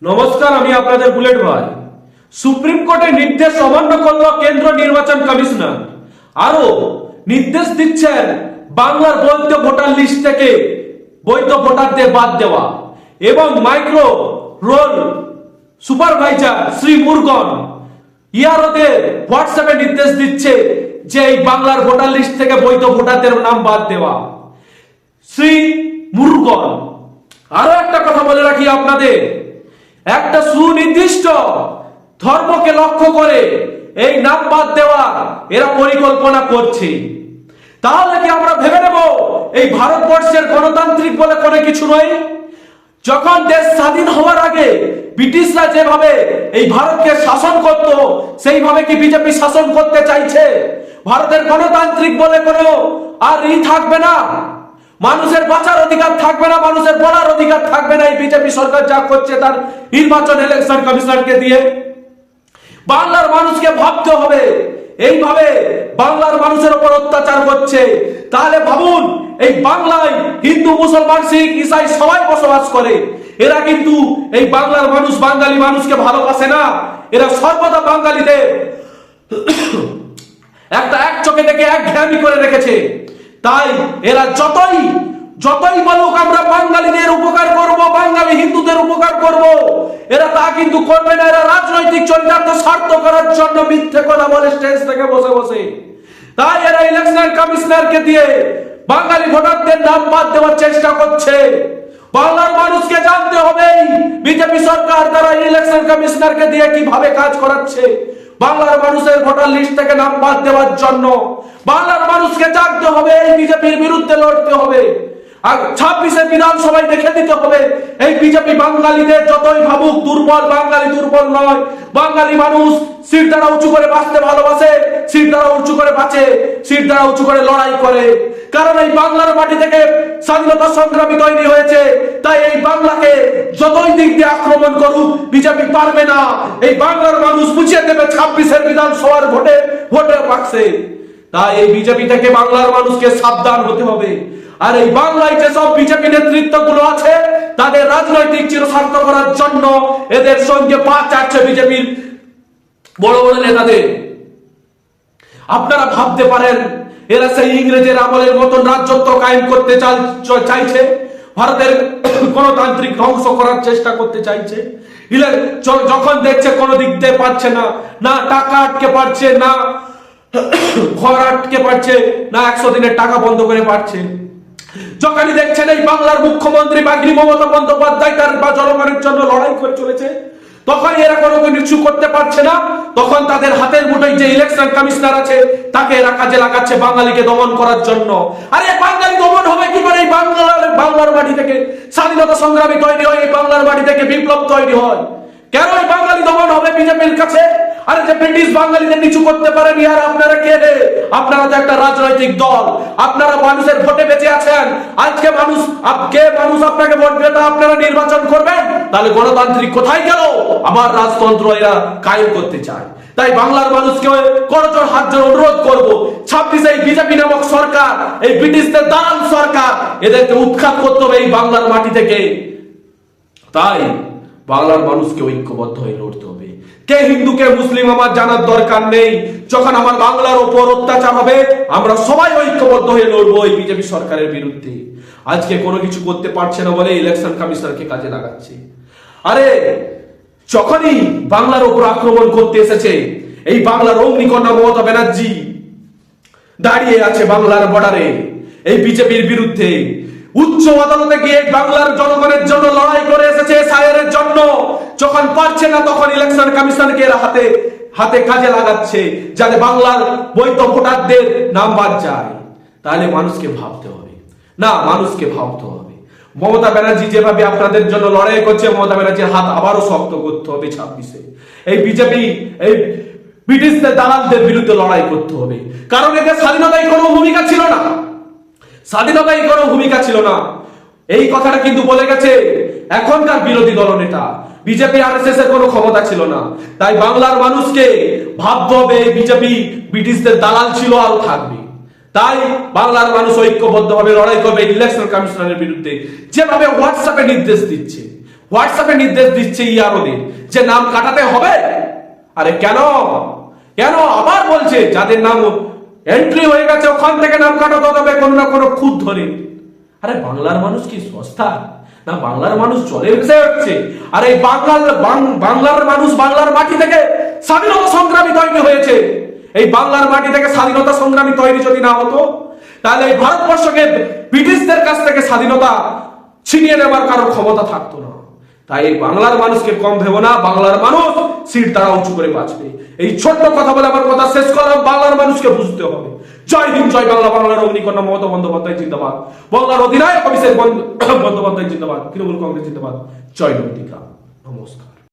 নমস্কার, আমি আপনাদের বুলেট ভাই। সুপ্রিম কোর্টের নির্দেশ অমান্য করল কেন্দ্র নির্বাচন কমিশনার। আরো নির্দেশ দিচ্ছেন বাংলার বৈধ ভোটার লিস্ট থেকে বৈধ ভোটারদের বাদ দেওয়া এবং মাইক্রো রোল সুপারভাইজার শ্রী মুরগন ইয়ারোদের হোয়াটসঅ্যাপে নির্দেশ দিচ্ছে যে এই বাংলার ভোটার লিস্ট থেকে বৈধ ভোটারদের নাম বাদ দেওয়া। শ্রী মুরগন আরো একটা কথা বলে রাখি আপনাদের, একটা সুনির্দিষ্ট ধর্মকে লক্ষ্য করে এই নাম বাদ দেওয়া এরা পরিকল্পনা করছে। তাহলে কি আমরা ভেবে নেব এই ভারতবর্ষের গণতান্ত্রিক বলে কোনো কিছু নয়? যখন দেশ স্বাধীন হওয়ার আগে ব্রিটিশরা যেভাবে এই ভারতকে শাসন করত, সেইভাবে কি বিজেপি শাসন করতে চাইছে? ভারতের গণতান্ত্রিক বলে কোনো আর থাকবে না, মানুষের বাঁচার অধিকার থাকবে না, মানুষের বলার অধিকার থাকবে না। এই বিজেপি সরকার যা করছে তার নির্বাচন ইলেকশন কমিশনারকে দিয়ে বাংলার মানুষকে ভাবতে হবে। এইভাবে বাংলার মানুষের উপর অত্যাচার করছে, তাহলে ভাবুন এই বাংলায় হিন্দু, মুসলমান, শিখ, ইসাই সবাই বসবাস করে। এরা কিন্তু এই বাংলার মানুষ, বাঙালি মানুষকে ভালোবাসে না। এরা সর্বদা বাঙালিদের একটা এক চোখে দেখে একঘেয়েমি করে রেখেছে। তাই এরা যতই বলুক আমরা বাঙালিদের উপকার করব, বাঙালি হিন্দুদের উপকার করব, এরা তা কিন্তু করবে না। এরা রাজনৈতিক চরিতার্থ স্বার্থ করার জন্য মিথ্যে কথা বলে স্টেজ থেকে বসে বসে। তাই এরা ইলেকশন কমিশনারকে দিয়ে বাঙালি ভোটারদের নাম বাদ দেওয়ার চেষ্টা করছে। বাংলার মানুষকে জানতে হবে বিজেপি সরকার তারা ইলেকশন কমিশনারকে দিয়ে কিভাবে কাজ করাচ্ছে। বাংলার মানুষের ভোটার লিস্ট থেকে নাম বাদ দেওয়ার জন্য বাংলার মানুষকে জানতে হবে, এই বিজেপির বিরুদ্ধে লড়তে হবে। আর 26-এ বিধানসভায় দেখে দিতে হবে এই বিজেপি বাঙালিদের যতই ভাবুক দুর্বল, বাঙালি দুর্বল নয়। বাঙালি মানুষ সিট দ্বারা উঁচু করে বাঁচতে ভালোবাসে, সিট দ্বারা উঁচু করে বাঁচে, সিট দ্বারা উঁচু করে লড়াই করে। কারণ এই বাংলার মাটি থেকে স্বাধীনতা সংগ্রামী তৈরি হয়েছে। তাই এই বাংলাকে যতই দিক দিয়ে আক্রমণ করুক বিজেপি পারবে না। এই বাংলার মানুষ বুঝিয়ে দেবে 26-এর বিধানসভার ভোটে বাক্সে। তাই এই বিজেপি থেকে বাংলার মানুষকে সাবধান হতে হবে। আর এই বাংলায় যেসব বিজেপি নেতৃত্ব গুলো আছে তাদের রাজনৈতিক চিরস্বার্থ করার জন্য এদের সঙ্গে পা চাটছে বিজেপির বড় বড় নেতাদের। আপনারা ভাবতে পারেন এরা সেই ইংরেজের আমলের মতন রাজত্ব কায়েম করতে চাইছে, ভারতের গণতান্ত্রিক ধ্বংস করার চেষ্টা করতে চাইছে। যখন দেখছে কোনো দিক দিয়ে পারছে না, না টাকা আটকে পারছে, না ঘর আটকে পারছে, না 100 দিনের টাকা বন্ধ করে পারছে, যখনই দেখছেন এই বাংলার মুখ্যমন্ত্রী বাগরি মমতা বন্দ্যোপাধ্যায় তার বা জনগণের জন্য লড়াই করে চলেছে, তখন এরা কোনো কিছু করতে পারছে না। তখন তাদের হাতের মুঠোয় যে ইলেকশন কমিশনার আছে তাকে এরা কাজে লাগাচ্ছে বাঙালিকে দমন করার জন্য। আরে বাঙালি দমন হবে কি করে? এই বাংলার মাটি থেকে স্বাধীনতা সংগ্রামী তৈরি হয়, এই বাংলার মাটি থেকে বিপ্লব তৈরি হয়। কেন এই বাঙালি দমন হবে বিজেপির কাছে? আরে যে ব্রিটিশ বাঙালিদের নিচু করতে পারেন আর আপনারা কে? আপনারা তো একটা রাজনৈতিক দল, আপনারা মানুষের ভোটে বেঁচে আছেন। আজকে মানুষ আপনাকে ভোট দেবে, তা আপনারা নির্বাচন করবেন, তাহলে গণতান্ত্রিক কোথায় গেল? আবার রাজতন্ত্র এরা কায়েম করতে চায়। তাই বাংলার মানুষকে করজোড় হাত জোড় অনুরোধ করব, 26 এই বিজেপি নামক সরকার, এই ব্রিটিশদের দালাল সরকার, এদেরকে উৎখাত করতে হবে এই বাংলার মাটি থেকে। তাই বাংলার মানুষকে ঐক্যবদ্ধ হয়ে লড়তে হবে। কে হিন্দু কে মুসলিম আমার জানার দরকার নেই। যখন আমার বাংলার উপর অত্যাচার হবে আমরা সবাই ঐক্যবদ্ধ হয়ে লড়বো এই বিজেপি সরকারের বিরুদ্ধে। আজকে কোনো কিছু করতে পারছে না বলে ইলেকশন কমিশনারকে কাজে লাগাচ্ছে। আরে যখনই বাংলার উপর আক্রমণ করতে এসেছে এই বাংলার অগ্নিকন্যা মমতা ব্যানার্জি দাঁড়িয়ে আছে বাংলার বর্ডারে এই বিজেপির বিরুদ্ধে। উচ্চ আদালতে গিয়ে বাংলার জনগণের জন্য লড়াই করে এসেছে, সায়ের জন্য। যখন পারছে না তখন ইলেকশন কমিশনকে হাতে কাজে লাগাচ্ছে যাতে বাংলার বৈধ ভোটারদের নাম বাদ যায়। তাহলে মানুষকে ভাবতে হবে, না মানুষকে ভাবতে হবে। মমতা ব্যানার্জি যেভাবে আপনাদের জন্য লড়াই করছে, মমতা ব্যানার্জির হাত আবারও শক্ত করতে হবে 26-এ। এই বিজেপি এই ব্রিটিশদের দালালদের বিরুদ্ধে লড়াই করতে হবে। কারণ এদের স্বাধীনতায় কোনো ভূমিকা ছিল না, স্বাধীনতায় কোনো ভূমিকা ছিল না। এই কথাটা কিন্তু বলে গেছে এখনকার বিরোধী দলনেতা। বিজেপি আরএসএস এর কোনো ক্ষমতা ছিল না। তাই বাংলার মানুষকে ভাবতে হবে বিজেপি ব্রিটিশদের দালাল ছিল, আরো থাকবে। তাই বাংলার মানুষ ঐক্যবদ্ধভাবে লড়াই করবে ইলেকশন কমিশনারের বিরুদ্ধে। যেভাবে হোয়াটসঅ্যাপে নির্দেশ দিচ্ছে, হোয়াটসঅ্যাপে নির্দেশ দিচ্ছে ইয়ারোদের যে নাম কাটাতে হবে। আরে কেন কেন আবার বলছে যাদের নাম এন্ট্রি হয়ে গেছে ওখান থেকে নাম কাটাতে হবে কোনো না কোনো খুদ ধরে। আরে বাংলার মানুষ কি সস্তা না? বাংলার মানুষ চলে ভেসে হচ্ছে। আর এই বাংলার মানুষ বাংলার মাটি থেকে স্বাধীনতা সংগ্রামী তৈরি হয়েছে। এই বাংলার মাটি থেকে স্বাধীনতা সংগ্রামী তৈরি যদি না হতো তাহলে এই ভারতবর্ষকে ব্রিটিশদের কাছ থেকে স্বাধীনতা ছিনিয়ে নেবার কারো ক্ষমতা থাকতো না। তাই এই বাংলার মানুষকে কম ভেবো না, বাংলার মানুষ সিট তারা উঁচু করে বাঁচবে। এই ছোট্ট কথা বলে আমার কথা শেষ করলাম। বাংলার মানুষকে বুঝতে হবে। জয় হিন্দ, জয় বাংলা। বাংলার অগ্নিকন্যা মমতা বন্দ্যোপাধ্যায় জিন্দাবাদ। বাংলার অধিনায়ক অভিষেক বন্দ্যোপাধ্যায় জিন্দাবাদ। তৃণমূল কংগ্রেস জিন্দাবাদ। জয় নন্দিকা। নমস্কার।